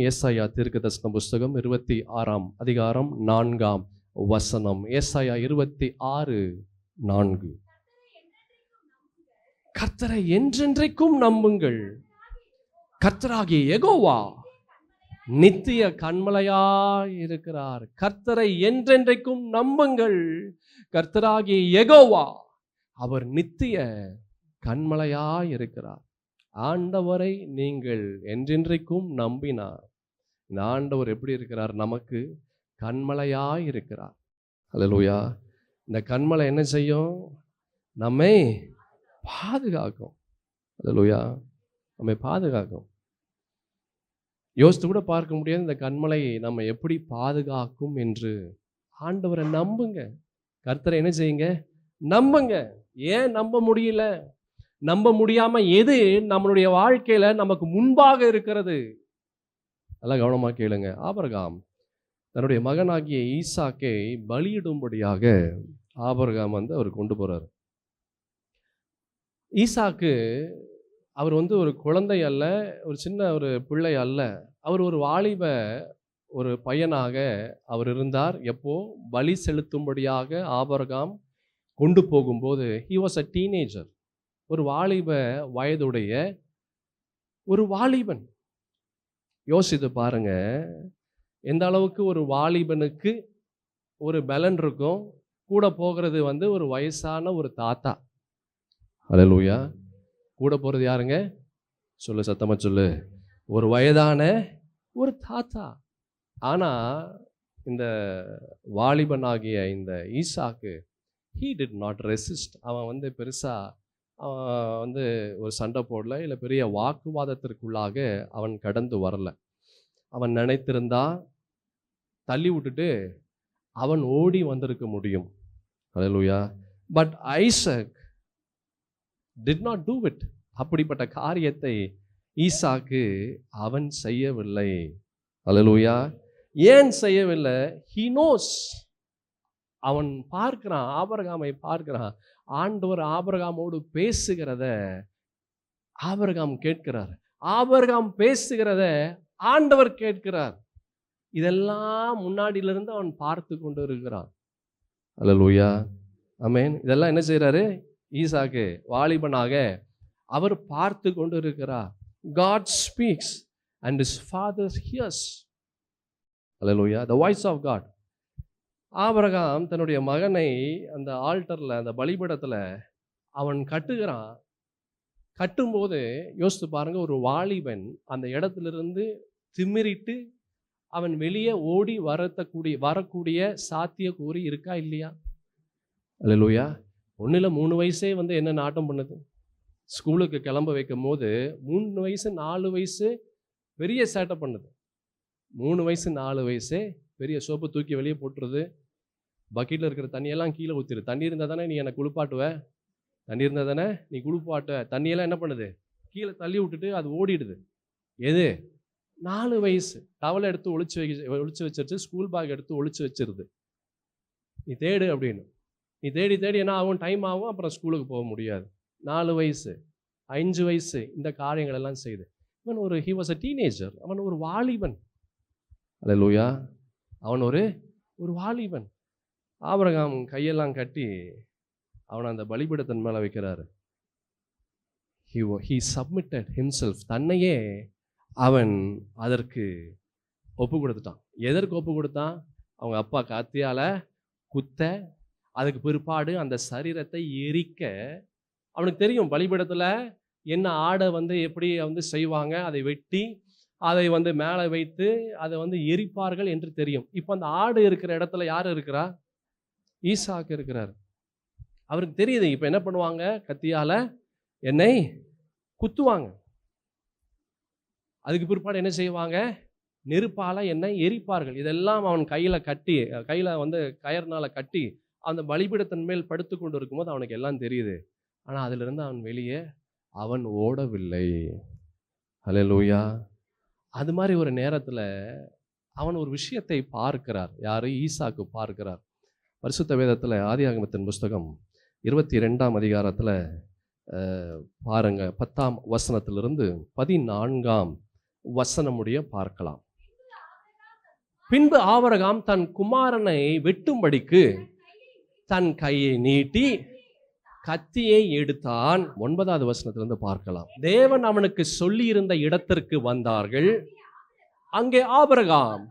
ஏசாயா தீர்க்கதரிசன புஸ்தகம் 26ஆம் அதிகாரம் 4ஆம் வசனம். ஏசாயா 26:4. கர்த்தரை என்றென்றைக்கும் நம்புங்கள். கர்த்தராகிய யெகோவா நித்திய கன்மலையாய் இருக்கிறார். கர்த்தரை என்றென்றைக்கும் நம்புங்கள். கர்த்தராகிய யெகோவா அவர் நித்திய கன்மலையாய் இருக்கிறார். ஆண்டவரை நீங்கள் என்றென்றைக்கும் நம்பினார். இந்த ஆண்டவர் எப்படி இருக்கிறார்? நமக்கு கன்மலையாய் இருக்கிறார். அல்லேலூயா. இந்த கன்மலை என்ன செய்யும்? நம்மை பாதுகாக்கும். அல்லேலூயா. நம்மை பாதுகாக்கும். யோசித்து கூட பார்க்க முடியாது இந்த கன்மலை நம்ம எப்படி பாதுகாக்கும் என்று. ஆண்டவரை நம்புங்க. கர்த்தரை என்ன செய்யுங்க? நம்புங்க. ஏன் நம்ப முடியல? நம்ப முடியாம எது நம்மளுடைய வாழ்க்கையில நமக்கு முன்பாக இருக்கிறது? நல்லா கவனமா கேளுங்க. ஆபிரகாம் தன்னுடைய மகனாகிய ஈசாக்கை பலியிடும்படியாக ஆபிரகாம் அவர் கொண்டு போறார். ஈசாக்கு அவர் ஒரு குழந்தை அல்ல, ஒரு சின்ன ஒரு பிள்ளை அல்ல. அவர் ஒரு வாலிப ஒரு பையனாக அவர் இருந்தார். எப்போ பலி செலுத்தும்படியாக ஆபிரகாம் கொண்டு போகும்போது he was a teenager. ஒரு வாலிப வயதுடைய ஒரு வாலிபன். யோசித்து பாருங்க, எந்த அளவுக்கு ஒரு வாலிபனுக்கு ஒரு பலன் இருக்கும். கூட போகிறது ஒரு வயசான ஒரு தாத்தா. அல்லேலூயா. கூட போகிறது யாருங்க? சொல்லு, சத்தமா சொல்லு. ஒரு வயதான ஒரு தாத்தா. ஆனால் இந்த வாலிபனாகிய இந்த ஈசாக்கு he did not resist. அவன் பெருசா அவன் ஒரு சண்டை போடல, இல்லை பெரிய வாக்குவாதத்திற்குள்ளாக அவன் கடந்து வரல. அவன் நினைத்திருந்தா தள்ளி விட்டுட்டு அவன் ஓடி வந்திருக்க முடியும். அல்லேலூயா. But Isaac did not do it. அப்படிப்பட்ட காரியத்தை ஈசாக்கு அவன் செய்யவில்லை. அல்லேலூயா. ஏன் செய்யவில்லை? he knows. அவன் பார்க்கிறான், ஆபிரகாமை பார்க்கிறான். ஆண்டவர் ஆபிரகாமோடு பேசுகிறத ஆபிரகாம் கேட்கிறார். ஆபிரகாம் பேசுகிறத ஆண்டவர் கேட்கிறார். இதெல்லாம் முன்னாடியிலிருந்து அவன் பார்த்து கொண்டு இருக்கிறான். அல்லேலூயா. ஆமென். இதெல்லாம் என்ன செய்யறாரு? ஈசாக்கு வாலிபனாக அவர் பார்த்து கொண்டு இருக்கிறார். God speaks and his father hears. Hallelujah. The voice of God. Abraham தன்னுடைய மகனை அந்த ஆல்டர்ல, அந்த பலிபீடத்துல அவன் கட்டுகிறான். கட்டும்போது யோசித்து பாருங்க, ஒரு வாலிபன் அந்த இடத்திலிருந்து திமிரிட்டு அவன் வெளியே ஓடி வரக்கூடிய சாத்தியக்கூறு இருக்கா இல்லையா? அல்லேலூயா. ஒன்றில் 3 வயசே என்ன நாட்டம் பண்ணுது? ஸ்கூலுக்கு கிளம்ப வைக்கும் போது 3 வயசு 4 வயசு பெரிய சேட்டை பண்ணுது. 3 வயசு 4 வயசே பெரிய சோப்பு தூக்கி வெளியே போட்டுருது. பக்கெட்டில் இருக்கிற தண்ணியெல்லாம் கீழே ஊற்றிடு. தண்ணி இருந்தால் தானே நீ என்னை குளிப்பாட்டுவ, தண்ணி இருந்தால் தானே நீ குளிப்பாட்டுவ. தண்ணியெல்லாம் என்ன பண்ணுது? கீழே தள்ளி விட்டுட்டு அது ஓடிடுது. எது? 4 வயசு. டவலை எடுத்து ஒளிச்சு வச்சிருச்சு. ஸ்கூல் பேக் எடுத்து ஒளிச்சு வச்சிருது. நீ தேடு அப்படின்னு. நீ தேடி என்ன ஆகும்? டைம் ஆகும். அப்புறம் ஸ்கூலுக்கு போக முடியாது. 4 வயசு 5 வயசு இந்த காரியங்கள் எல்லாம் செய்து இவன் he was a teenager. அவன் ஒரு வாலிபன். அல்லேலூயா. அவன் ஒரு வாலிபன். ஆபிரகாம் கையெல்லாம் கட்டி அவனை அந்த பலிபீடத்தின் மேலே வைக்கிறாரு. he submitted himself. தன்னையே அவன் அதற்கு ஒப்பு கொடுத்துட்டான். எதற்கு ஒப்பு கொடுத்தான்? அவங்க அப்பா கத்தியால குத்த, அதுக்கு பிற்பாடு அந்த சரீரத்தை எரிக்க. அவனுக்கு தெரியும் பலிபீடத்தில் என்ன ஆடை எப்படி செய்வாங்க. அதை வெட்டி அதை மேலே வைத்து அதை எரிப்பார்கள் என்று தெரியும். இப்போ அந்த ஆடு இருக்கிற இடத்துல யார் இருக்கிறா? ஈசாக்கு இருக்கிறார். அவருக்கு தெரியுது இப்போ என்ன பண்ணுவாங்க? கத்தியால என்னை குத்துவாங்க. அதுக்கு பிற்பாடு என்ன செய்வாங்க? நெருப்பால என்னை எரிப்பார்கள். இதெல்லாம் அவன் கையில் கயர்னால கட்டி அந்த பலிபீடத்தின் மேல் படுத்து கொண்டு இருக்கும்போது அவனுக்கு எல்லாம் தெரியுது. ஆனால் அதிலிருந்து அவன் வெளியே அவன் ஓடவில்லை. அல்லேலூயா. அது மாதிரி ஒரு நேரத்தில் அவன் ஒரு விஷயத்தை பார்க்கிறார். யாரு? ஈசாக்கு பார்க்கிறார். பரிசுத்த வேதத்தில் ஆதியாகமத்தின் புஸ்தகம் 22ஆம் அதிகாரத்தில் பாருங்க, 10ஆம் வசனத்திலிருந்து 14ஆம் வசனம் முடிய பார்க்கலாம். பின்பு ஆபிரகாம் தன் குமாரனை வெட்டும்படிக்கு தன் கையை நீட்டி கத்தியை எடுத்தான். 9வது வசனத்திலிருந்து பார்க்கலாம். தேவன் அவனுக்கு சொல்லி இருந்த இடத்திற்கு வந்தார்கள். அங்கே ஆபிரகாம்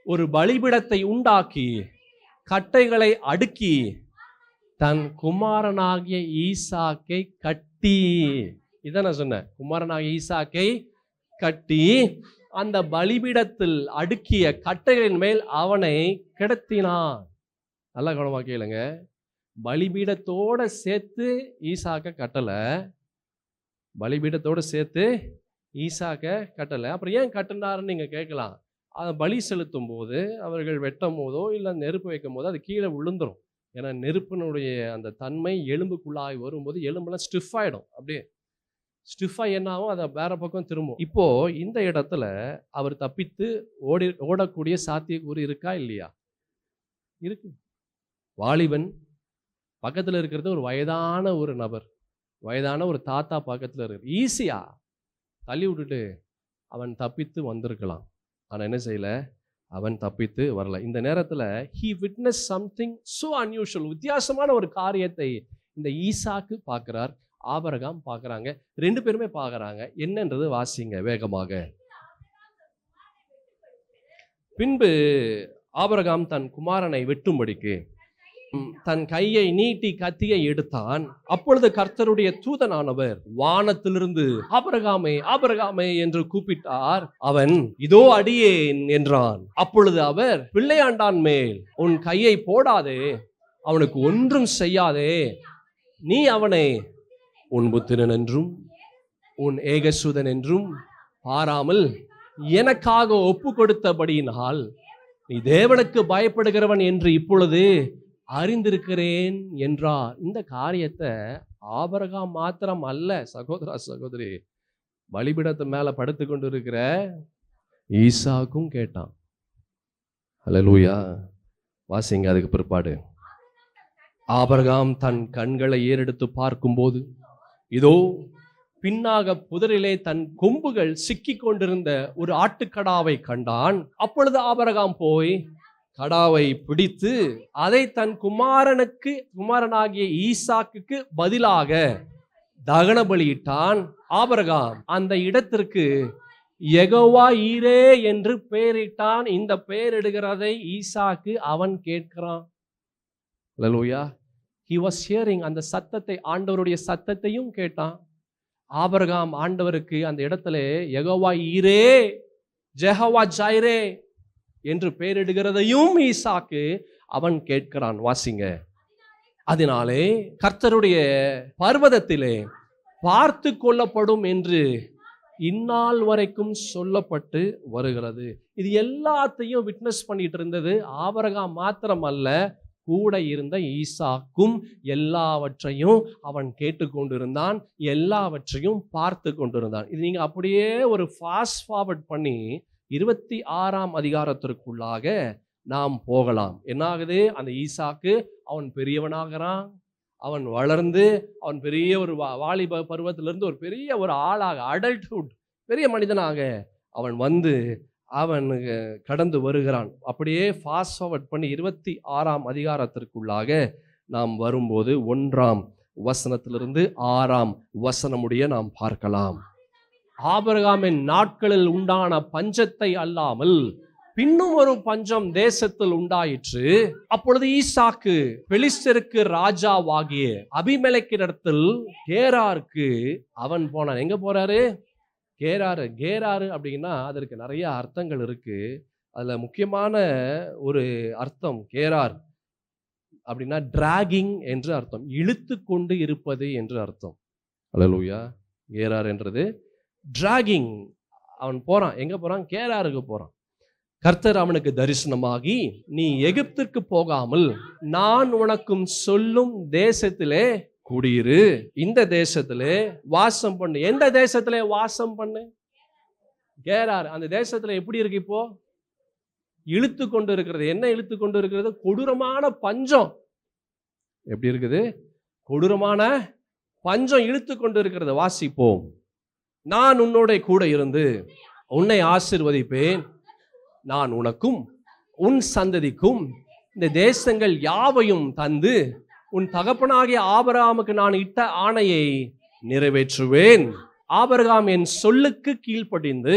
ஒரு பலிபீடத்தை உண்டாக்கி கட்டைகளை அடுக்கி தன் குமாரனாகிய ஈசாக்கை கட்டி, இதை நான் சொன்னேன், குமாரனாகிய ஈசாக்கை கட்டி அந்த பலிபீடத்தில் அடுக்கிய கட்டைகளின் மேல் அவனை கிடத்தினான். நல்லா கவனமா கேளுங்க. பலிபீடத்தோட சேர்த்து ஈசாக்க கட்டலை, பலிபீடத்தோட சேர்த்து ஈசாக்க கட்டலை. அப்புறம் ஏன் கட்டினாருன்னு நீங்கள் கேட்கலாம். அதை பலி செலுத்தும் போது அவர்கள் வெட்டும் போதோ இல்லை நெருப்பு வைக்கும் போதோ அது கீழே விழுந்துடும். ஏன்னா நெருப்பினுடைய அந்த தன்மை எலும்புக்குள்ளாகி வரும்போது எலும்பெல்லாம் ஸ்டிஃப் ஆகிடும். அப்படியே ஸ்டிஃபாக என்னாகும், அதை வேற பக்கம் திரும்பும். இப்போ இந்த இடத்துல அவர் தப்பித்து ஓடக்கூடிய சாத்தியக்கூறு இருக்கா இல்லையா? இருக்கு. வாலிபன் பக்கத்தில் இருக்கிறது ஒரு வயதான ஒரு நபர், வயதான ஒரு தாத்தா பக்கத்தில் இருக்கு. ஈஸியா தள்ளி விட்டுட்டு அவன் தப்பித்து வந்திருக்கலாம். ஆனால் என்ன செய்யல, அவன் தப்பித்து வரல. இந்த நேரத்தில் he witnessed something so unusual, வித்தியாசமான ஒரு காரியத்தை இந்த ஈசாக்கு பார்க்கிறார், ஆபிரகாம் பார்க்குறாங்க, 2 பேருமே பார்க்குறாங்க. என்னன்றது வாசிங்க வேகமாக. பின்பு ஆபிரகாம் தன் குமாரனை வெட்டும்படிக்கு தன் கையை நீட்டி கத்தியை எடுத்தான். அப்பொழுது கர்த்தருடைய தூதனானவர் வானத்திலிருந்து ஆபிரகாமே ஆபிரகாமே என்று கூப்பிட்டார். அவன் இதோ அடியேன் என்றான். அப்பொழுது அவர் பிள்ளையாண்டான் மேல் உன் கையை போடாதே, அவனுக்கு ஒன்றும் செய்யாதே, நீ அவனை உன் புத்திரன் என்றும் உன் ஏகசுதன் என்றும் பாராமல் எனக்காக ஒப்பு கொடுத்தபடியினால் நீ தேவனுக்கு பயப்படுகிறவன் என்று இப்பொழுது அறிந்திருக்கிறேன் என்றார். இந்த காரியத்தை ஆபிரகாம் மாத்திரம் அல்ல சகோதரா சகோதரி, பலிபீடத்து மேல படுத்து கொண்டு இருக்கிற ஈசாக்கும் கேட்டான். அல்லேலூயா. வாசிங்க அதுக்கு பிற்பாடு. ஆபிரகாம் தன் கண்களை ஏறெடுத்து பார்க்கும்போது இதோ பின்னாக புதரிலே தன் கொம்புகள் சிக்கி கொண்டிருந்த ஒரு ஆட்டுக்கடாவை கண்டான். அப்பொழுது ஆபிரகாம் போய் கடாவை பிடித்து அதை தன் குமாரனாகிய ஈசாக்குக்கு பதிலாக தகன பலியிட்டான். ஆபிரகாம் அந்த இடத்திற்கு யெகோவா ஈரே என்று பெயரிட்டான். இந்த பெயரிடுகிறதை ஈசாக்கு அவன் கேட்கிறான். அல்லேலூயா. he was hearing, அந்த சத்தத்தை, ஆண்டவருடைய சத்தத்தையும் கேட்டான். ஆபிரகாம் ஆண்டவருக்கு அந்த இடத்துல யெகோவா ஈரே, ஜெகோவா ஜைரே என்று பெயரிடுகிறதையும் ஈசாக்கு அவன் கேட்கிறான். வாசிங்க. அதனாலே கர்த்தருடைய பர்வதத்திலே பார்த்து கொள்ளப்படும் என்று இந்நாள் வரைக்கும் சொல்லப்பட்டு வருகிறது. இது எல்லாத்தையும் விட்னஸ் பண்ணிட்டு இருந்தது ஆபிரகாம் மாத்திரம் அல்ல, கூட இருந்த ஈசாக்கும் எல்லாவற்றையும் அவன் கேட்டுக்கொண்டிருந்தான், எல்லாவற்றையும் பார்த்து கொண்டிருந்தான். இது நீங்க அப்படியே ஒரு ஃபாஸ்ட் ஃபார்வர்ட் பண்ணி 26ஆம் அதிகாரத்திற்குள்ளாக நாம் போகலாம். என்ன ஆகுது? அந்த ஈசாக்கு அவன் பெரியவனாகிறான், அவன் வளர்ந்து அவன் பெரிய ஒரு வாலிப பருவத்திலிருந்து ஒரு பெரிய ஒரு ஆளாக, அடல்ட்ஹுட், பெரிய மனிதனாக அவன் வந்து அவன் கடந்து வருகிறான். அப்படியே ஃபாஸ்ட் ஃபார்வர்ட் பண்ணி 26ஆம் அதிகாரத்திற்குள்ளாக நாம் வரும்போது 1ஆம் வசனத்திலிருந்து 6ஆம் வசனமுடைய நாம் பார்க்கலாம். ஆபிரகாமின் நாட்களில் உண்டான பஞ்சத்தை அல்லாமல் பின்னும் ஒரு பஞ்சம் தேசத்தில் உண்டாயிற்று. அப்பொழுது ஈசாக்கு பெலிஸ்தருக்கு ராஜாவாகிய அபிமெலேக்கினிடத்தில் கேராருக்கு அவன் போனான். எங்க போறாரு? கேராரு. கேராரு அப்படின்னா அதற்கு நிறைய அர்த்தங்கள் இருக்கு. அதுல முக்கியமான ஒரு அர்த்தம் கேரார் அப்படின்னா டிராகிங் என்று அர்த்தம், இழுத்து கொண்டு இருப்பது என்று அர்த்தம். அல்லேலூயா. கேரார் என்றது டிராகிங். அவன் போறான். எங்க போறான்? கேராருக்கு போறான். கர்த்தர் அவனுக்கு தரிசனமாகி, நீ எகிப்திற்கு போகாமல் நான் உனக்கும் சொல்லும் தேசத்திலே குடியிரு, இந்த தேசத்திலே வாசம் பண்ணு. எந்த தேசத்திலே வாசம் பண்ணு? கேரார். அந்த தேசத்துல எப்படி இருக்கு? இப்போ இழுத்து கொண்டு இருக்கிறது. என்ன இழுத்து கொண்டு இருக்கிறது? கொடூரமான பஞ்சம். எப்படி இருக்குது? கொடூரமான பஞ்சம் இழுத்து கொண்டு இருக்கிறது. வாசிப்போம். நான் உன்னோட கூட இருந்து உன்னை ஆசீர்வதிப்பேன், நான் உனக்கும் உன் சந்ததிக்கும் இந்த தேசங்கள் யாவையும் தந்து உன் தகப்பனாகிய ஆபிரகாமுக்கு நான் இட்ட ஆணையை நிறைவேற்றுவேன். ஆபிரகாம் என் சொல்லுக்கு கீழ்ப்படிந்து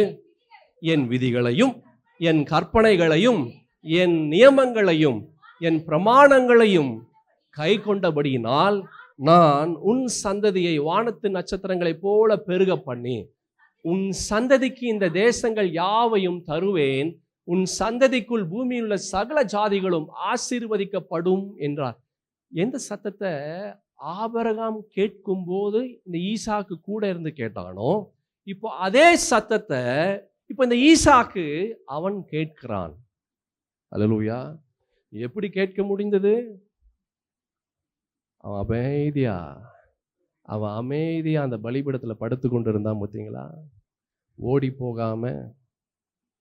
என் விதிகளையும் என் கற்பனைகளையும் என் நியமங்களையும் என் பிரமாணங்களையும் கை கொண்டபடியினால் நான் உன் சந்ததியை வானத்து நட்சத்திரங்களைப் போல பெருக பண்ணி உன் சந்ததிக்கு இந்த தேசங்கள் யாவையும் தருவேன். உன் சந்ததிக்குள் பூமியில் உள்ள சகல ஜாதிகளும் ஆசீர்வதிக்கப்படும் என்றார். எந்த சத்தத்தை ஆபிரகாம் கேட்கும் போது இந்த ஈசாக்கு கூட இருந்து கேட்டானோ, இப்போ அதே சத்தத்தை இப்போ இந்த ஈசாக்கு அவன் கேட்கிறான். அல்லேலூயா. எப்படி கேட்க முடிந்தது? அவன் அமைதியா அந்த பலிபீடத்தில் படுத்து கொண்டு இருந்தான். பார்த்தீங்களா? ஓடி போகாம.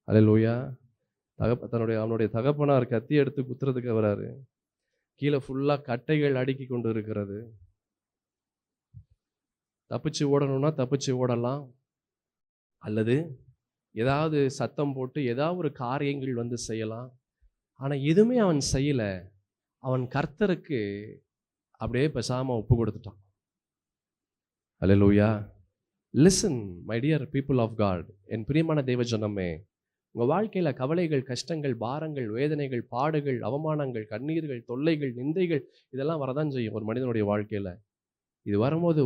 அல்லேலூயா. அவனுடைய தகப்பனார் கத்தி எடுத்து குத்துறதுக்கு வராரு. கீழே ஃபுல்லா கட்டைகள் அடுக்கி கொண்டு இருக்கிறது. தப்பிச்சு ஓடணும்னா தப்பிச்சு ஓடலாம், அல்லது ஏதாவது சத்தம் போட்டு ஏதாவது ஒரு காரியங்கள் வந்து செய்யலாம். ஆனா எதுவுமே அவன் செய்யல. அவன் கர்த்தருக்கு அப்படியே பேசாம ஒப்பு கொடுத்துட்டான். அல்லேலூயா. Listen my dear people of God. என் பிரியமான தேவ ஜனமே, உங்கள் வாழ்க்கையில் கவலைகள், கஷ்டங்கள், பாரங்கள், வேதனைகள், பாடுகள், அவமானங்கள், கண்ணீர்கள், தொல்லைகள், நிந்தைகள் இதெல்லாம் வரதான் செய்யும் ஒரு மனிதனுடைய வாழ்க்கையில். இது வரும்போது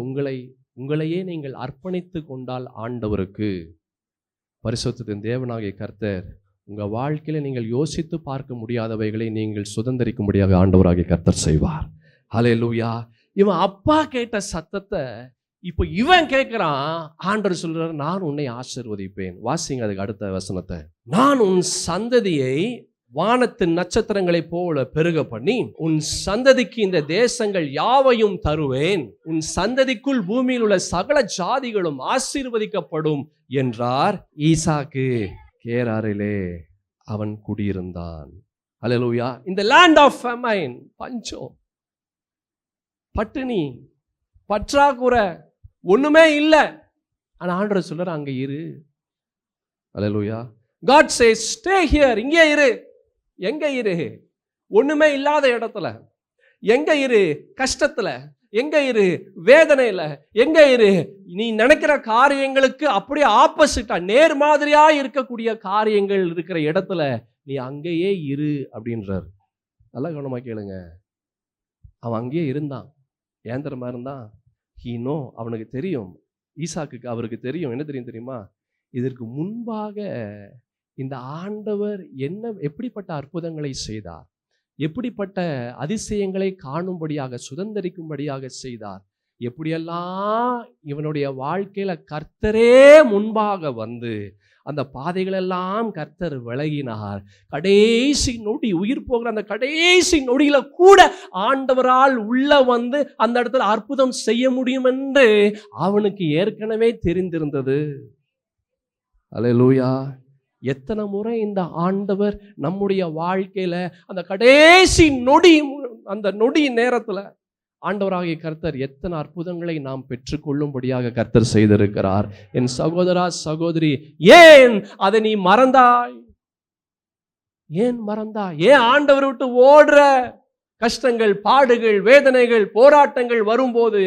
உங்களையே நீங்கள் அர்ப்பணித்து கொண்டால் ஆண்டவருக்கு, பரிசுத்தத்தின் தேவனாகிய கர்த்தர் உங்கள் வாழ்க்கையில் நீங்கள் யோசித்து பார்க்க முடியாதவைகளை நீங்கள் சுதந்திரிக்கும்படியாக ஆண்டவராகிய கர்த்தர் செய்வார். ஹல்லேலூயா. இவன் அப்பா கேட்ட சத்தத்தை இப்போ இவன் கேட்கிறான். ஆண்டவர் சொல்றார், நான் உன்னை ஆசீர்வதிப்பேன். வாசிங்க அதுக்கு அடுத்த வசனத்தை. நான் உன் சந்ததியை வானத்து நட்சத்திரங்களைப் போல பெருக பண்ணி உன் சந்ததிக்கு இந்த தேசங்கள் யாவையும் தருவேன். உன் சந்ததிக்குள் பூமியில் உள்ள சகல ஜாதிகளும் ஆசீர்வதிக்கப்படும் என்றார். ஈசாக்கு கேராரிலே அவன் குடியிருந்தான். அல்லேலூயா. இந்த லேண்ட் ஆஃப் ஃபெமைன், பஞ்சம், பட்டினி, பற்றாக்குறை, ஒண்ணுமே இல்லை. ஆனா ஆண்டவர் சொல்றார், அங்க இரு. அல்லேலூயா. God says stay here. இங்கே இரு. எங்க இரு? ஒண்ணுமே இல்லாத இடத்துல. எங்க இரு? கஷ்டத்துல. எங்க இரு? வேதனையில. எங்க இரு? நீ நினைக்கிற காரியங்களுக்கு அப்படியே ஆப்போசிட்டா நேர் மாதிரியா இருக்கக்கூடிய காரியங்கள் இருக்கிற இடத்துல நீ அங்கேயே இரு அப்படின்றார். நல்லா கவனமா கேளுங்க. அவன் அங்கேயே இருந்தான். ஏந்திரமா இருந்தான். அவனுக்கு தெரியும், ஈசாக்குக்கு அவருக்கு தெரியும். என்ன தெரியுமா? இதற்கு முன்பாக இந்த ஆண்டவர் எப்படிப்பட்ட அற்புதங்களை செய்தார், எப்படிப்பட்ட அதிசயங்களை காணும்படியாக சுதந்திரிக்கும்படியாக செய்தார், எப்படியெல்லாம் இவனுடைய வாழ்க்கையில கர்த்தரே முன்பாக வந்து அந்த பாதைகளெல்லாம் கர்த்தர் விலகினார். கடைசி நொடி, உயிர் போகிற அந்த கடைசி நொடியில கூட ஆண்டவரால் உள்ள வந்து அந்த இடத்துல அற்புதம் செய்ய முடியும் என்று அவனுக்கு ஏற்கனவே தெரிந்திருந்தது. அல்லேலூயா. எத்தனை முறை இந்த ஆண்டவர் நம்முடைய வாழ்க்கையில அந்த கடைசி நொடி, அந்த நொடி நேரத்துல ஆண்டவராகிய கர்த்தர் எத்தனை அற்புதங்களை நாம் பெற்றுக்கொள்ளும்படியாக கர்த்தர் செய்திருக்கிறார். என் சகோதரா, சகோதரி, ஏன் அதை நீ மறந்தாய்? ஏன் மறந்தாய்? ஏன் ஆண்டவர் விட்டு ஓடுற? கஷ்டங்கள், பாடுகள், வேதனைகள், போராட்டங்கள் வரும்போது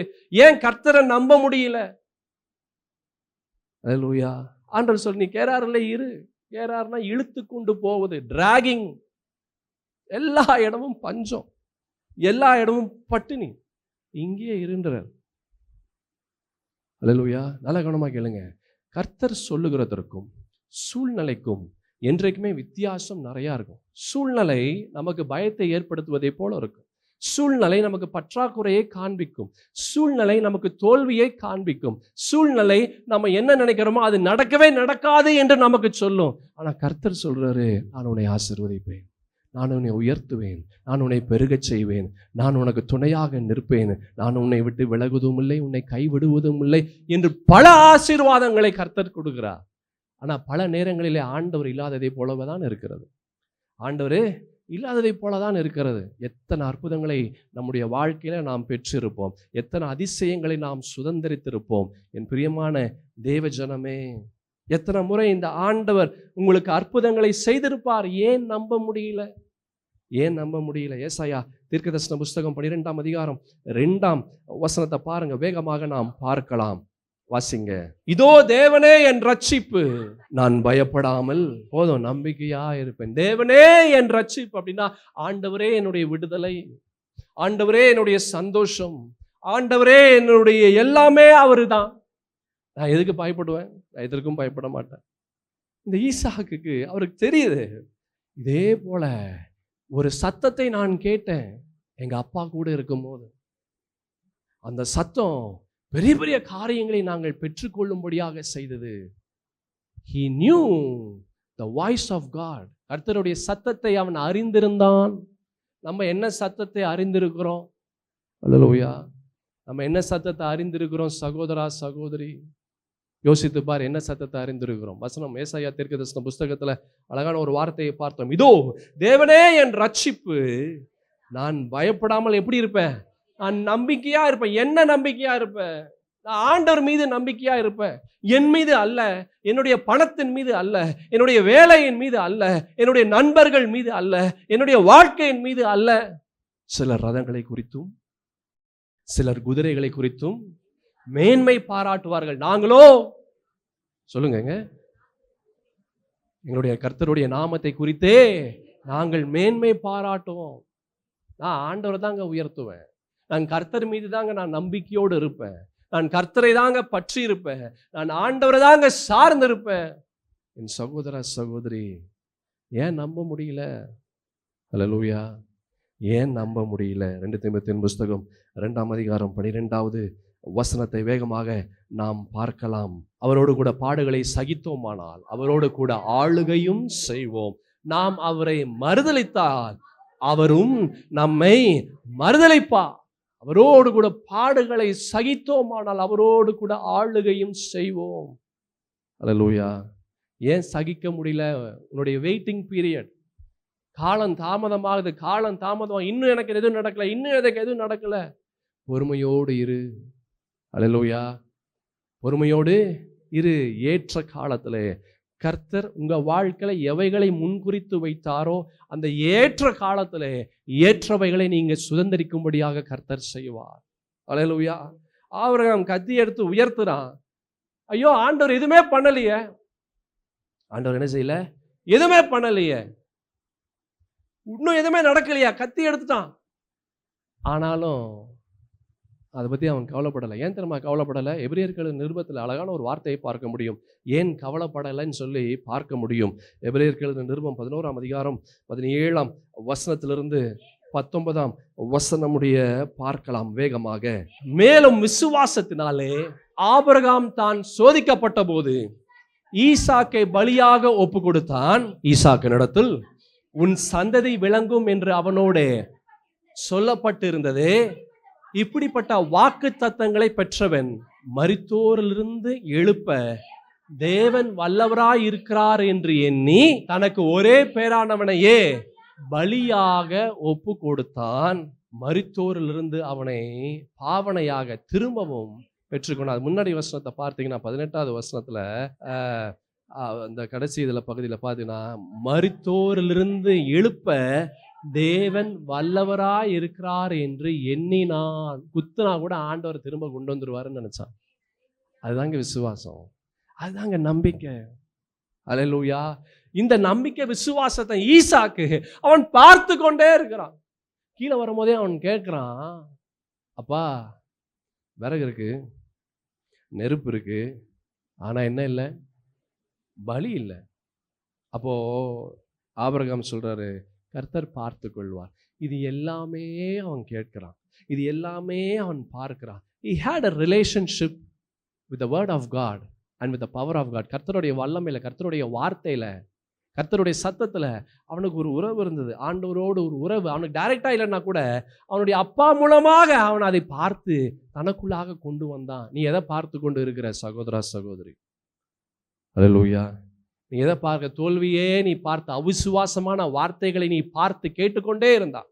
ஏன் கர்த்தரை நம்ப முடியல? அல்லேலூயா. ஆண்டவர் சொல்லி, நீ கேராரில் இரு. கேரார்னா இழுத்து கொண்டு போவது, டிராகிங். எல்லா இடமும் பஞ்சம், எல்லா இடமும் பட்டினி. இங்கே இருன்றார். அல்லேலூயா. நல்ல கவனமா கேளுங்க. கர்த்தர் சொல்லுகிறதற்கும் சூழ்நிலைக்கும் என்றைக்குமே வித்தியாசம் நிறையா இருக்கும். சூழ்நிலை நமக்கு பயத்தை ஏற்படுத்துவதை போல இருக்கும். சூழ்நிலை நமக்கு பற்றாக்குறையை காண்பிக்கும். சூழ்நிலை நமக்கு தோல்வியை காண்பிக்கும். சூழ்நிலை நம்ம என்ன நினைக்கிறோமோ அது நடக்கவே நடக்காது என்று நமக்கு சொல்லும். ஆனா கர்த்தர் சொல்றாரு, நான் உன்னை ஆசீர்வதிப்பேன், நான் உன்னை உயர்த்துவேன், நான் உன்னை பெருகச் செய்வேன், நான் உனக்கு துணையாக நிற்பேன், நான் உன்னை விட்டு விலகுவதும் இல்லை, உன்னை கைவிடுவதும் இல்லை என்று பல ஆசீர்வாதங்களை கர்த்தர் கொடுக்கிறார். ஆனா பல நேரங்களிலே ஆண்டவர் இல்லாததை போலதான் இருக்கிறது. ஆண்டவர் இல்லாததை போலதான் இருக்கிறது. எத்தனை அற்புதங்களை நம்முடைய வாழ்க்கையில நாம் பெற்றிருப்போம், எத்தனை அதிசயங்களை நாம் சுதந்திரித்திருப்போம். என் பிரியமான தேவ ஜனமே, எத்தனை முறை இந்த ஆண்டவர் உங்களுக்கு அற்புதங்களை செய்திருப்பார், ஏன் நம்ப முடியல? ஏன் நம்ப முடியல? ஏசாயா தீர்க்கதரிசன புஸ்தகம் 12ஆம் அதிகாரம் 2ஆம் வசனத்தை பாருங்க, வேகமாக நாம் பார்க்கலாம். வாசிங்க. இதோ தேவனே என் ரட்சிப்பு, நான் பயப்படாமல் போதும் நம்பிக்கையா இருப்பேன். தேவனே என் ரட்சிப்பு அப்படின்னா ஆண்டவரே என்னுடைய விடுதலை, ஆண்டவரே என்னுடைய சந்தோஷம், ஆண்டவரே என்னுடைய எல்லாமே அவரு தான். நான் எதுக்கு பயப்படுவேன்? நான் எதற்கும் பயப்பட மாட்டேன். இந்த ஈசாக்குக்கு அவருக்கு தெரியுது, இதே போல ஒரு சத்தத்தை நான் கேட்டேன் எங்க அப்பா கூட இருக்கும்போது. அந்த சத்தம் பெரிய பெரிய காரியங்களை நாங்கள் பெற்றுக்கொள்ளும்படியாக செய்தது. He knew the voice of God. கர்த்தருடைய சத்தத்தை அவன் அறிந்திருந்தான். நம்ம என்ன சத்தத்தை அறிந்திருக்கிறோம்? அல்லேலூயா. நம்ம என்ன சத்தத்தை அறிந்திருக்கிறோம் சகோதரா சகோதரி? யோசித்து பார், என்ன சத்தத்தை அறிந்திருக்கிறோம்? வசனம் ஏசாயா தீர்க்கதரிசன புஸ்தகத்துல அழகான ஒரு வார்த்தையை பார்த்தோம். இதோ தேவனே என் ரட்சிப்பு, நான் பயப்படாமல் எப்படி இருப்பேன்? நான் நம்பிக்கையா இருப்பேன். என்ன நம்பிக்கையா இருப்பேன்? நான் ஆண்டவர் மீது நம்பிக்கையா இருப்பேன். என் மீது அல்ல, என்னுடைய பணத்தின் மீது அல்ல, என்னுடைய வேலையின் மீது அல்ல, என்னுடைய நண்பர்கள் மீது அல்ல, என்னுடைய வாழ்க்கையின் மீது அல்ல. சிலர் ரதங்களை குறித்தும் சிலர் குதிரைகளை குறித்தும் மேன்மை பாராட்டுவார்கள். நாங்களோ சொல்லுங்க, எங்களுடைய கர்த்தருடைய நாமத்தை குறித்தே நாங்கள் மேன்மை பாராட்டுவோம். நான் ஆண்டவரை தாங்க உயர்த்துவேன். நான் கர்த்தர் மீது தாங்க நான் நம்பிக்கையோடு இருப்பேன். நான் கர்த்தரை தாங்க பற்றி இருப்பேன். நான் ஆண்டவரை தாங்க சார்ந்து இருப்பேன். என் சகோதர சகோதரி, ஏன் நம்ப முடியல? அல்லேலூயா. ஏன் நம்ப முடியல? 2 தீமோத்தேயுவின் புஸ்தகம் 2ஆம் அதிகாரம் 12வது வசனத்தை வேகமாக நாம் பார்க்கலாம். அவரோடு கூட பாடுகளை சகித்தோமானால் அவரோடு கூட ஆளுகையும் செய்வோம். நாம் அவரை மறுதலித்தால் அவரும் நம்மை மறுதலிப்பார். அவரோடு கூட பாடுகளை சகித்தோமானால் அவரோடு கூட ஆளுகையும் செய்வோம். அல்லேலூயா. ஏன் சகிக்க முடியல? உன்னுடைய வெயிட்டிங் பீரியட், காலம் தாமதமாகுது, காலம் தாமதம், இன்னும் எனக்கு எதுவும் நடக்கல, இன்னும் எனக்கு எதுவும் நடக்கல. பொறுமையோடு இரு. அல்லேலூயா. பொறுமையோடு இரு. ஏற்ற காலத்திலே கர்த்தர் உங்க வாழ்க்கையில எவைகளை முன்குறித்து வைத்தாரோ அந்த ஏற்ற காலத்திலே ஏற்றவைகளை நீங்க சுதந்திரிக்கும்படியாக கர்த்தர் செய்வார். அல்லேலூயா. ஆபிரகாம் கத்தி எடுத்து உயர்த்துறான். ஐயோ, ஆண்டவர் எதுவுமே பண்ணலையே. ஆண்டவர் என்ன செய்யல? எதுவுமே பண்ணலையே, இன்னும் எதுவுமே நடக்கலையா? கத்தி எடுத்துட்டான். ஆனாலும் அதை பற்றி அவன் கவலைப்படலை. ஏன் தெரியுமா கவலைப்படலை? எபிரேயர்கள் நிருபத்தில் அழகான ஒரு வார்த்தையை பார்க்க முடியும். ஏன் கவலைப்படலைன்னு சொல்லி பார்க்க முடியும். எபிரேயர்கள் நிருபம் 11ஆம் அதிகாரம் 17ஆம் வசனத்திலிருந்து 19ஆம் வசனமுடைய பார்க்கலாம் வேகமாக. மேலும் விசுவாசத்தினாலே ஆபிரகாம் தான் சோதிக்கப்பட்ட போது ஈசாக்கை பலியாக ஒப்பு கொடுத்தான். ஈசாக்கினிடத்தில் உன் சந்ததி விளங்கும் என்று அவனோடு சொல்லப்பட்டிருந்ததே. இப்படிப்பட்ட வாக்கு தத்தங்களை பெற்றவன் மரித்தோரிலிருந்து எழுப்ப தேவன் வல்லவராய் இருக்கிறார் என்று எண்ணி தனக்கு ஒரே பேரானவனையே பலியாக ஒப்பு கொடுத்தான். மரித்தோரிலிருந்து அவனை பாவனையாக திரும்பவும் பெற்றுக்கொண்டார். முன்னாடி வசனத்தை பார்த்தீங்கன்னா 18வது வசனத்துல அந்த கடைசி இதுல பகுதியில பார்த்தீங்கன்னா மரித்தோரிலிருந்து எழுப்ப தேவன் வல்லவராய் இருக்கிறார் என்று எண்ணினான். குத்துனா கூட ஆண்டவர் திரும்ப கொண்டு வந்துருவாருன்னு நினைச்சான். அதுதாங்க விசுவாசம், அதுதாங்க நம்பிக்கை. அல்லேலூயா. இந்த நம்பிக்கை விசுவாசத்தை ஈசாக்கு அவன் பார்த்து கொண்டே இருக்கிறான். கீழே வரும்போதே அவன் கேட்கிறான், அப்பா விறகு இருக்கு, நெருப்பு இருக்கு, ஆனா என்ன இல்லை? பலி இல்லை. அப்போ ஆபிரகாம் சொல்றாரு, கர்த்தர் பார்த்து கொள்வார். இது எல்லாமே அவன் கேட்கிறான், இது எல்லாமே அவன் பார்க்கிறான். He had a relationship with the word of God and with the power of God. கர்த்தருடைய வல்லமையில, கர்த்தருடைய வார்த்தையில, கர்த்தருடைய சத்தத்துல அவனுக்கு ஒரு உறவு இருந்தது. ஆண்டவரோடு ஒரு உறவு. அவனுக்கு டைரக்டா இல்லைன்னா கூட அவனுடைய அப்பா மூலமாக அவன் அதை பார்த்து தனக்குள்ளாக கொண்டு வந்தான். நீ எதை பார்த்து கொண்டு இருக்கிற சகோதரா சகோதரி? அல்லேலூயா. நீ எதை பார்க்க? தோல்வியே நீ பார்த்த அவிசுவாசமான வார்த்தைகளை நீ பார்த்து கேட்டுக்கொண்டே இருந்தா.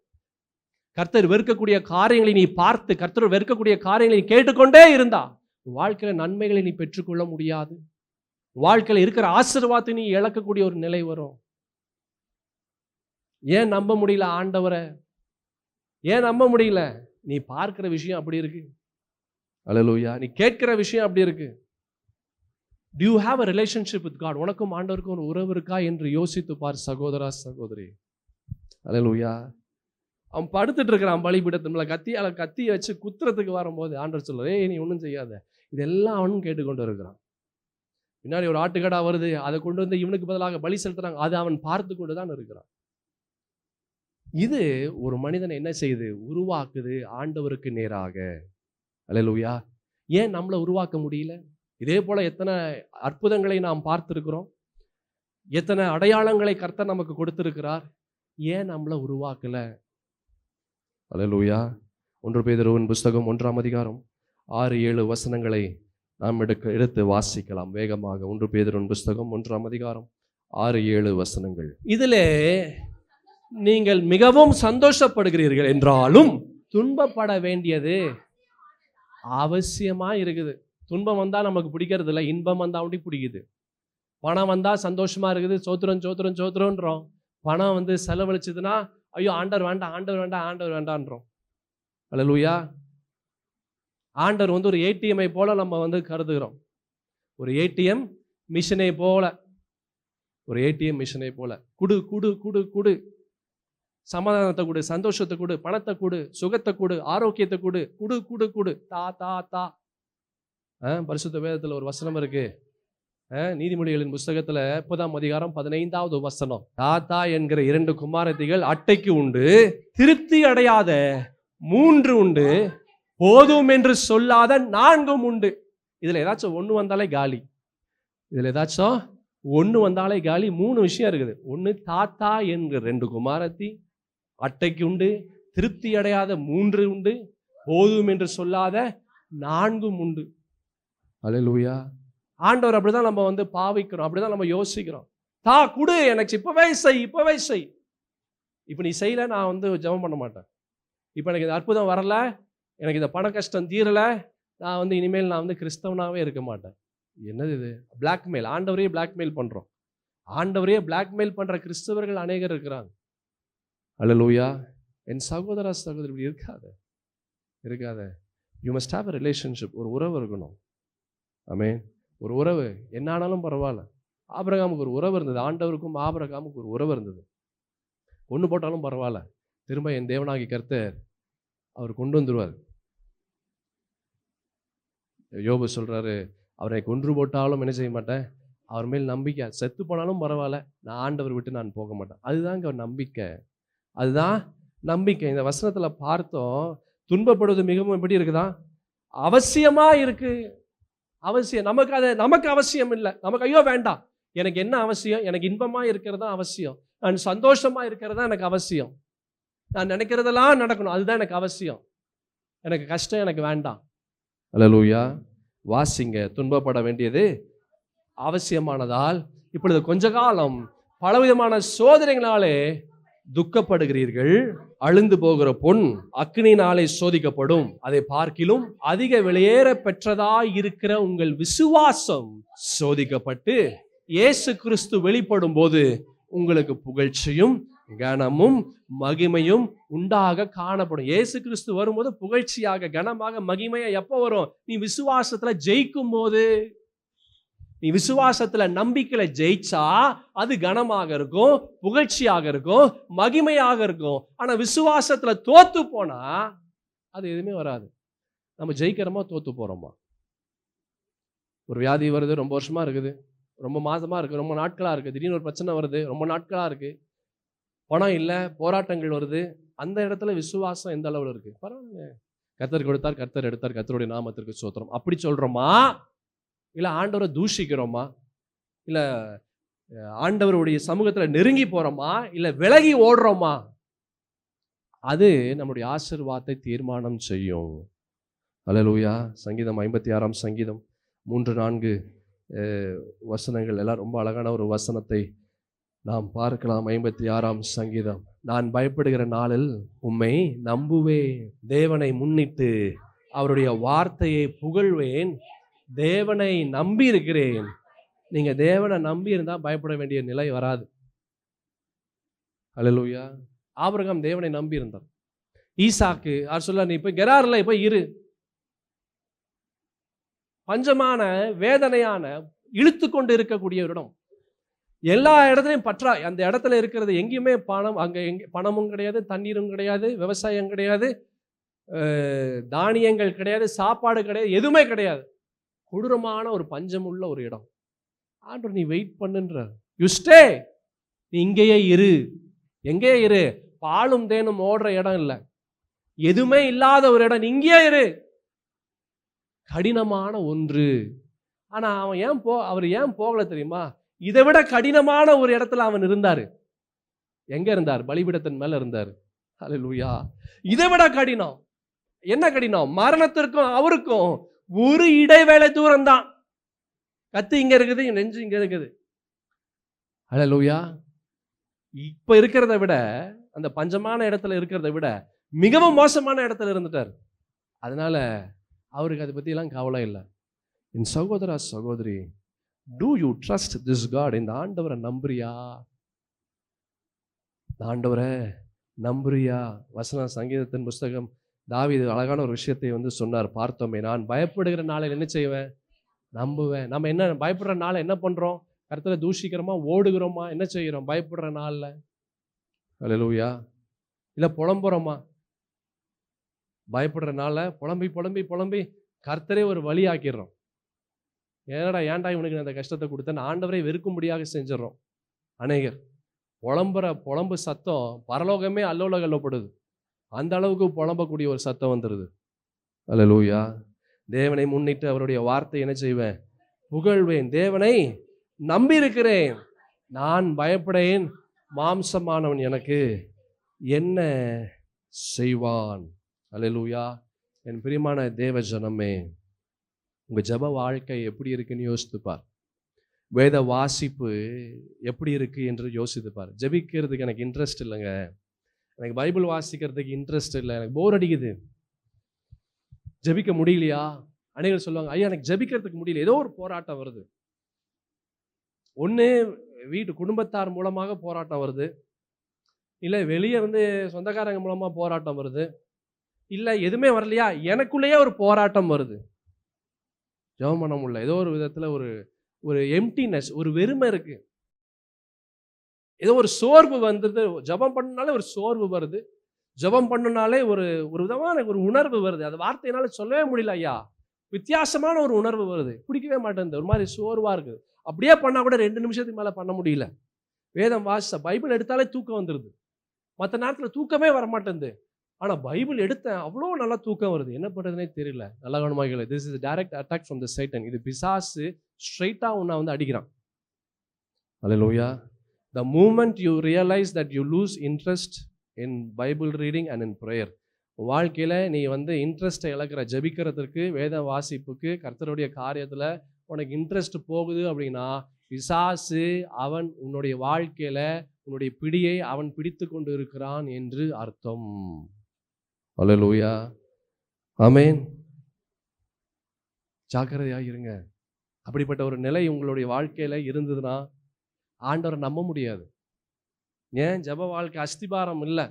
கர்த்தர் வெறுக்கக்கூடிய காரியங்களை நீ பார்த்து, கர்த்தர் வெறுக்கக்கூடிய காரியங்களை நீ கேட்டுக்கொண்டே இருந்தா வாழ்க்கையில நன்மைகளை நீ பெற்றுக்கொள்ள முடியாது. வாழ்க்கையில் இருக்கிற ஆசீர்வாதத்தை நீ இழக்கக்கூடிய ஒரு நிலை வரும். ஏன் நம்ப முடியல ஆண்டவரை? ஏன் நம்ப முடியல? நீ பார்க்கிற விஷயம் அப்படி இருக்கு. அல்லேலூயா. நீ கேட்கிற விஷயம் அப்படி இருக்கு. Do you have a relationship with God? உனக்கும் ஆண்டவருக்கும் ஒரு உறவு இருக்கா என்று யோசித்து பார் சகோதரா, சகோதரி. அல்லேலூயா. அவன் படுத்துட்டு இருக்கிறான் பலிபீடத்துல, கத்தியை வச்சு குத்துறதுக்கு வரும்போது ஆண்டவர் சொல்றாரு, ஏய் நீ ஒன்றும் செய்யாத. இதெல்லாம் அவனும் கேட்டுக்கொண்டு இருக்கிறான். பின்னாடி ஒரு ஆட்டுக்கடா வருது, அதை கொண்டு வந்து இவனுக்கு பதிலாக பலி செலுத்துறாங்க, அதை அவன் பார்த்து கொண்டு தான் இருக்கிறான். இது ஒரு மனிதனை என்ன செய்யுது? உருவாக்குது ஆண்டவருக்கு நேராக. அல்லேலூயா. ஏன் நம்மளை உருவாக்க முடியல? இதே போல எத்தனை அற்புதங்களை நாம் பார்த்திருக்கிறோம், எத்தனை அடையாளங்களை கர்த்தர் நமக்கு கொடுத்திருக்கிறார். ஏன் நம்மளை உருவாக்கல? அல்லேலூயா. 1 பேதுருவின் புஸ்தகம் 1ஆம் அதிகாரம் 6-7 வசனங்களை நாம் எடுத்து வாசிக்கலாம் வேகமாக. 1 பேதுருவின் புஸ்தகம் 1ஆம் அதிகாரம் 6-7 வசனங்கள். இதிலே நீங்கள் மிகவும் சந்தோஷப்படுகிறீர்கள் என்றாலும் துன்பப்பட வேண்டியது அவசியமா இருக்குது. துன்பம் வந்தா நமக்கு பிடிக்கிறது இல்லை, இன்பம் வந்தா அப்படி பிடிக்குது. பணம் வந்தா சந்தோஷமா இருக்குது, சோத்திரம் சோத்திரம் சோத்திரம்ன்றோம். பணம் வந்து செலவழிச்சதுன்னா ஐயோ ஆண்டவர் வேண்டாம், ஆண்டவர் வேண்டாம், ஆண்டவர் வேண்டான்றோம். அல்லேலூயா. ஆண்டவர் வந்து ஒரு ஏடிஎம்ஐ போல நம்ம வந்து கருதுகிறோம். ஒரு ஏடிஎம் மிஷினை போல, ஒரு ஏடிஎம் மிஷினை போல. குடு குடு குடு குடு, சமாதானத்தை கொடு, சந்தோஷத்தை கொடு, பணத்தை கொடு, சுகத்தை கொடு, ஆரோக்கியத்தை கொடு, குடு குடு குடு, தா தா தா. பரிசுத்த வேதத்தில் ஒரு வசனம் இருக்கு, நீதிமொழிகளின் புஸ்தகத்துல 30ஆம் அதிகாரம் 15வது வசனம். தாத்தா என்கிற 2 குமாரத்திகள் அட்டைக்கு உண்டு, திருப்தி அடையாத 3 உண்டு, போதும் என்று சொல்லாத 4 உண்டு. இதுல ஏதாச்சும் ஒண்ணு வந்தாலே காலி. இதுல ஏதாச்சும் ஒண்ணு வந்தாலே காலி. 3 விஷயம் இருக்குது. ஒண்ணு, தாத்தா என்கிற 2 குமாரத்தி அட்டைக்கு உண்டு, திருப்தி அடையாத 3 உண்டு, போதும் என்று சொல்லாத 4 உண்டு. அல்லேலூயா. ஆண்டவர் அப்படிதான் நம்ம வந்து பாவிக்கிறோம், அப்படிதான் நம்ம யோசிக்கிறோம். தா குடு, எனக்கு இப்பவே செய், இப்பவே செய். இப்ப நீ செய்யல, நான் வந்து ஜெபம் பண்ண மாட்டேன். இப்ப எனக்கு இந்த அற்புதம் வரல, எனக்கு இந்த பண கஷ்டம் தீரல, நான் வந்து இனிமேல் நான் வந்து கிறிஸ்தவனாவே இருக்க மாட்டேன். என்னது இது? பிளாக்மெயில். ஆண்டவரையே பிளாக்மெயில் பண்றோம். ஆண்டவரையே பிளாக்மெயில் பண்ற கிறிஸ்தவர்கள் அநேகர் இருக்கிறாங்க. அல்லேலூயா. என் சகோதர சகோதரி, இப்படி இருக்காத. You must have a relationship. ஒரு உறவு இருக்கணும். ஆமென். ஒரு உறவு என்ன ஆனாலும் பரவாயில்ல. ஆபிரகாமுக்கு ஒரு உறவு இருந்தது, ஆண்டவருக்கும் ஆபிரகாமுக்கு ஒரு உறவு இருந்தது. கொண்டு போட்டாலும் பரவாயில்ல, திரும்ப என் தேவனாகி கர்த்தர் அவர் கொண்டு வந்துருவார். யோபு சொல்றாரு, அவரை கொன்று போட்டாலும் என்ன செய்ய மாட்டேன், அவர் மேல் நம்பிக்கை. செத்து போனாலும் பரவாயில்ல, நான் ஆண்டவர் விட்டு நான் போக மாட்டேன். அதுதாங்க நம்பிக்கை, அதுதான் நம்பிக்கை. இந்த வசனத்துல பார்த்தோம், துன்பப்படுவது மிகவும் எப்படி இருக்குதா? அவசியமா இருக்கு. அவசியம். நமக்கு அவசியம் இல்லை. நமக்கு ஐயோ வேண்டாம். எனக்கு என்ன அவசியம்? எனக்கு இன்பமா இருக்கிறது தான் அவசியம். நான் சந்தோஷமா இருக்கிறது தான் எனக்கு அவசியம். நான் நினைக்கிறதெல்லாம் நடக்கணும், அதுதான் எனக்கு அவசியம். எனக்கு கஷ்டம் எனக்கு வேண்டாம். அல்லேலூயா. வாசிங்க. துன்பப்பட வேண்டியது அவசியமானதால் இப்பொழுது கொஞ்ச காலம் பலவிதமான சோதனைகளாலே துக்கப்படுகிறீர்கள். அழிந்து போகிற பொன் அக்கினியினாலே சோதிக்கப்படும், அதை பார்க்கிலும் அதிக விலையேற பெற்றதாய் இருக்கிற உங்கள் விசுவாசம் சோதிக்கப்பட்டு இயேசு கிறிஸ்து வெளிப்படும் போது உங்களுக்கு புகழ்ச்சியும் கனமும் மகிமையும் உண்டாக காணப்படும். இயேசு கிறிஸ்து வரும்போது புகழ்ச்சியாக கனமாக மகிமையா எப்போ வரும்? நீ விசுவாசத்துல ஜெயிக்கும் போது. நீ விசுவாசத்துல நம்பிக்கையில ஜெயிச்சா அது கனமாக இருக்கும், புகழ்ச்சியாக இருக்கும், மகிமையாக இருக்கும். ஆனா விசுவாசத்துல தோத்து போனா அது எதுவுமே வராது. நம்ம ஜெயிக்கிறோமா தோத்து போறோமா? ஒரு வியாதி வருது, ரொம்ப வருஷமா இருக்குது, ரொம்ப மாதமா இருக்கு, ரொம்ப நாட்களா இருக்கு. திடீர்னு ஒரு பிரச்சனை வருது, ரொம்ப நாட்களா இருக்கு. பணம் இல்லை, போராட்டங்கள் வருது. அந்த இடத்துல விசுவாசம் எந்த அளவில் இருக்கு? பரவாயில்ல, கர்த்தர் கொடுத்தார், கர்த்தர் எடுத்தார், கர்த்தருடைய நாமத்திற்கு ஸ்தோத்திரம் அப்படி சொல்றோமா? இல்லை ஆண்டவரை தூஷிக்கிறோமா? இல்லை ஆண்டவருடைய சமூகத்தில் நெருங்கி போறோமா? இல்லை விலகி ஓடுறோமா? அது நம்முடைய ஆசீர்வாதத்தை தீர்மானம் செய்யும். அல்லேலூயா. சங்கீதம் 56ஆம் சங்கீதம் 3-4 வசனங்கள் எல்லாம் ரொம்ப அழகான ஒரு வசனத்தை நாம் பார்க்கலாம். 56ஆம் சங்கீதம். நான் பயப்படுகிற நாளில் உம்மை நம்புவேன், தேவனை முன்னிட்டு அவருடைய வார்த்தையை புகழ்வேன், தேவனை நம்பி இருக்கிறேன், நீங்க தேவனை நம்பி இருந்தா பயப்பட வேண்டிய நிலை வராது. அல்லேலூயா. ஆபிரகாம் தேவனை நம்பி இருந்தார். ஈசாக்கு அவர் சொல்ல, நீ போய் கெரார்ல போய் இரு. பஞ்சமான வேதனையான இழுத்து கொண்டு இருக்கக்கூடிய ஒரு இடம், எல்லா இடத்துலையும் பற்றா. அந்த இடத்துல இருக்கிறது எங்கேயுமே பணம், அங்கே பணமும் கிடையாது, தண்ணீரும் கிடையாது, விவசாயம் கிடையாது, தானியங்கள் கிடையாது, சாப்பாடு கிடையாது, எதுவுமே கிடையாது. கொடூரமான ஒரு பஞ்சமுள்ள ஒரு இடம். ஆண்டவர் நீ வெயிட் பண்ணுன்றார். யூ ஸ்டே, நீ இங்கேயே இரு. எங்கேயே இரு? பாலும் தேனும் ஓடுற இடம் இல்லை, எதுவுமே இல்லாத ஒரு இடம். நீ இங்கேயே இரு. கடினமான ஒன்று. ஆனா அவன் அவர் ஏன் போகல தெரியுமா? இதை விட கடினமான ஒரு இடத்துல அவன் இருந்தாரு. எங்க இருந்தார்? பலிபீடத்தின் மேல இருந்தார். அல்லேலூயா. இதை விட கடினம். என்ன கடினம்? மரணத்திற்கும் அவருக்கும் ஒரு இடைவேளை தூரம் தான். கத்து இங்க இருக்குது, நெஞ்சு இங்க இருக்குது. அல்லேலூயா. இப்ப இருக்கிறத விட, அந்த பஞ்சமான இடத்துல இருக்கிறத விட மிகவும் மோசமான இடத்துல இருந்துட்டார். அதனால அவருக்கு அதை பத்தி எல்லாம் கவலை இல்லை. என் சகோதரா சகோதரி, do you trust this God? இந்த ஆண்டவரை நம்புறியா? ஆண்டவரை நம்புறியா? வசன சங்கீதத்தின் புஸ்தகம் தாவீது அழகான ஒரு விஷயத்தை சொன்னார், பார்த்தோமே. நான் பயப்படுகிற நாளில் என்ன செய்வேன்? நம்புவேன். நம்ம என்ன பயப்படுற நாளை என்ன பண்றோம்? கர்த்தரை தூஷிக்கிறோமா? ஓடுகிறோமா? என்ன செய்கிறோம் பயப்படுற நாளில்? அல்லேலூயா. இல்லை புலம்புறோமா? பயப்படுற நாளை புலம்பி புலம்பி புலம்பி கர்த்தரே ஒரு வழி ஆக்கிடுறோம். ஏன்டா இவனுக்கு அந்த கஷ்டத்தை கொடுத்தேன்னு ஆண்டவரை வெறுக்கும்படியாக செஞ்சிடறோம். அநேகர் புலம்பு சத்தம் பரலோகமே அல்லோல கல்லப்படுது. அந்த அளவுக்கு புலம்பக்கூடிய ஒரு சத்தம் வந்துடுது. அல்லேலூயா. தேவனை முன்னிட்டு அவருடைய வார்த்தை என்ன செய்வேன்? புகழ்வேன். தேவனை நம்பி இருக்கிறேன், நான் பயப்படேன், மாம்சமானவன் எனக்கு என்ன செய்வான்? அல்லேலூயா. என் பிரியமான தேவ ஜனமே, உங்கள் ஜெப வாழ்க்கை எப்படி இருக்குன்னு யோசித்துப்பார். வேத வாசிப்பு எப்படி இருக்கு என்று யோசித்துப்பார். ஜெபிக்கிறதுக்கு எனக்கு இன்ட்ரெஸ்ட் இல்லைங்க, எனக்கு பைபிள் வாசிக்கிறதுக்கு இன்ட்ரெஸ்ட் இல்லை, எனக்கு போர் அடிக்குது, ஜெபிக்க முடியலையா? அநேகர் சொல்லுவாங்க, ஐயா எனக்கு ஜெபிக்கிறதுக்கு முடியல, ஏதோ ஒரு போராட்டம் வருது. ஒன்று வீட்டு குடும்பத்தார் மூலமாக போராட்டம் வருது, இல்லை வெளியே சொந்தக்காரங்க மூலமாக போராட்டம் வருது, இல்லை எதுவுமே வரலையா, எனக்குள்ளேயே ஒரு போராட்டம் வருது. ஜெபம் பண்ண முடியல, ஏதோ ஒரு விதத்தில் ஒரு எம்டினஸ், ஒரு வெறுமை இருக்கு, ஏதோ ஒரு சோர்வு வந்துடுது. ஜெபம் பண்ணனாலே ஒரு சோர்வு வருது, ஜெபம் பண்ணனாலே ஒரு விதமான ஒரு உணர்வு வருது. அது வார்த்தையினால சொல்லவே முடியல ஐயா, வித்தியாசமான ஒரு உணர்வு வருது, பிடிக்கவே மாட்டேங்குது, ஒரு மாதிரி சோர்வா இருக்குது. அப்படியே பண்ணா கூட 2 நிமிஷத்துக்கு மேலே பண்ண முடியல. வேதம் வாசிச்ச பைபிள் எடுத்தாலே தூக்கம் வந்துடுது, மற்ற நேரத்தில் தூக்கமே வரமாட்டேங்குது. ஆனால் பைபிள் எடுத்தேன், அவ்வளோ நல்லா தூக்கம் வருது, என்ன பண்ணுறதுனே தெரியல. நல்ல கவனமாக, this is direct attack from the சைட்டன். இது பிசாசு ஸ்ட்ரைட்டாக உன்னை அடிக்கிறான். அல்லேலூயா. The moment you realize that you lose interest in Bible reading and in prayer, வாழ்க்கையில் நீ இன்ட்ரெஸ்ட்டை இழக்கிற, ஜெபிக்கிறதுக்கு, வேத வாசிப்புக்கு, கர்த்தருடைய காரியத்தில் உனக்கு இன்ட்ரெஸ்ட் போகுது அப்படின்னா, பிசாசு அவன் உன்னுடைய வாழ்க்கையில் உன்னுடைய பிடியை அவன் பிடித்து கொண்டு இருக்கிறான் என்று அர்த்தம். அல்லேலூயா. ஆமென். ஜாக்கிரதையாக இருங்க. அப்படிப்பட்ட ஒரு நிலை உங்களுடைய வாழ்க்கையில் இருந்ததுன்னா ஆண்டவரை நம்ப முடியாது. ஏன்? ஜெப வாழ்க்கை அஸ்திபாரம் இல்லை,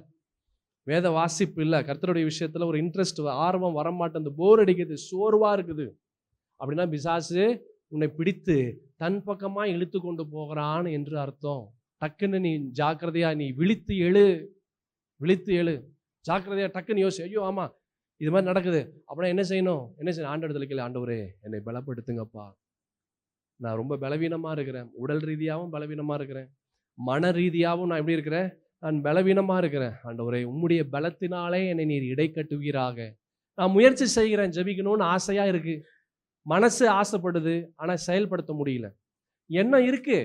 வேத வாசிப்பு இல்லை, கர்த்தருடைய விஷயத்தில் ஒரு இன்ட்ரெஸ்ட், ஆர்வம் வரமாட்டேன், போர் அடிக்குது, சோர்வாக இருக்குது அப்படின்னா பிசாசு உன்னை பிடித்து தன் பக்கமாக இழுத்து கொண்டு போகிறான் என்று அர்த்தம். டக்குன்னு நீ ஜாக்கிரதையா, நீ விழித்து எழு, ஜாக்கிரதையா டக்குன்னு யோசி. ஐயோ ஆமாம் இது மாதிரி நடக்குது அப்படின்னா என்ன செய்யணும்? ஆண்டவரத்தில் கேளு, ஆண்டவரே என்னை பலப்படுத்துங்கப்பா, நான் ரொம்ப பலவீனமாக இருக்கிறேன், உடல் ரீதியாகவும் பலவீனமாக இருக்கிறேன், மன ரீதியாகவும் நான் எப்படி இருக்கிறேன்? நான் பலவீனமாக இருக்கிறேன். ஆண்டவரே உம்முடைய பலத்தினாலே என்னை நீர் இடை கட்டுவீராக. நான் முயற்சி செய்கிறேன், ஜெபிக்கணும்னு ஆசையாக இருக்குது, மனசு ஆசைப்படுது, ஆனால் செயல்படுத்த முடியல. எண்ணம் இருக்கு,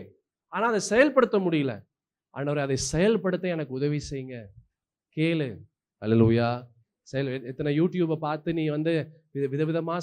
ஆனால் அதை செயல்படுத்த முடியல. ஆண்டவரே அதை செயல்படுத்த எனக்கு உதவி செய்யுங்க. கேளு. அல்லேலூயா. எத்தனை யூடியூப்பை பார்த்து நீ விதவிதமாக